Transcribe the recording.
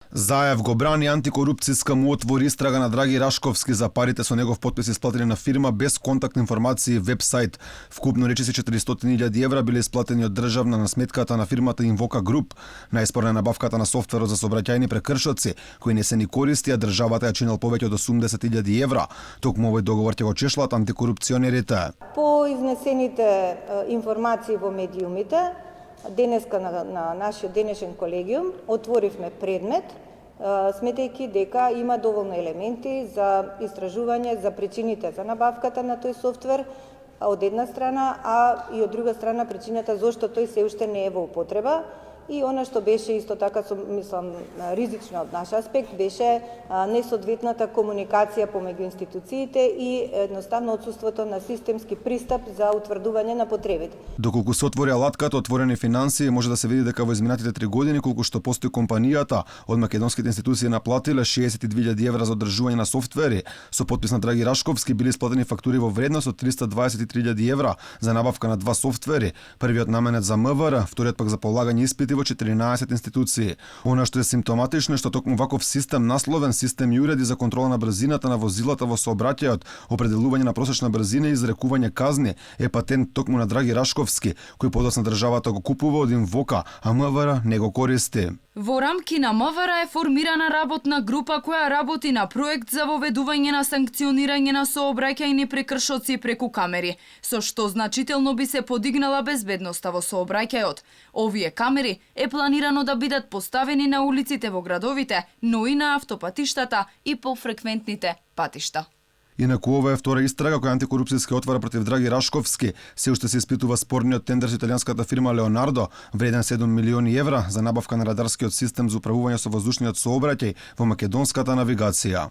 Заев го брани антикорупцијска му отвори истрага на Драги Рашковски за парите со негов потпис исплатени на фирма без контактни информации и веб-сайт. Вкупно речиси 400.000 евра биле исплатени од државна на сметката на фирмата Инвока Груп. Најспорна набавката на софтверот за сообраќајни прекршоци, кои не се ни користи, а државата ја чинел повеќе од 80.000 евра. Токму овој договор ќе го чешлат антикорупционерите. По изнесените информации во медиумите, денеска на нашиот денешен колегиум отворивме предмет, сметајќи дека има доволно елементи за истражување за причините за набавката на тој софтвер од една страна, а и од друга страна причината зошто тој се уште не е во употреба. И она што беше исто така, мислам, ризично од наш аспект, беше несоодветната комуникација помеѓу институциите и едноставно отсуството на системски пристап за утврдување на потребите. Доколку се отвори алатката отворени финансии, може да се види дека во изминатите 3 години колку што постои компанијата, од македонските институции наплатиле 62.000 евра за одржување на софтвери. Со потпис на Драги Рашковски били исплатени фактури во вредност од 323.000 евра за набавка на 2 софтвери. Првиот наменет за МВР, вториот пак за полагање испити во 14 институции. Она што е симптоматично е што токму ваков систем, насловен систем и уреди за контрола на брзината на возилата во сообраќајот, определување на просечна брзина и изрекување казни е патент токму на Драги Рашковски, кој подоцна државата го купува од Инвока, а МВР не го користи. Во рамки на МВР е формирана работна група која работи на проект за воведување на санкционирање на сообраќајни прекршоци преку камери, со што значително би се подигнала безбедноста во сообраќајот. Овие камери е планирано да бидат поставени на улиците во градовите, но и на автопатиштата и пофреквентните патишта. Инаку ова е втора истрага која антикорупцијски отвара против Драги Рашковски. Се уште се испитува спорниот тендер со италијанската фирма Леонардо, вреден 7 милиони евра за набавка на радарскиот систем за управување со воздушниот сообраќај во македонската навигација.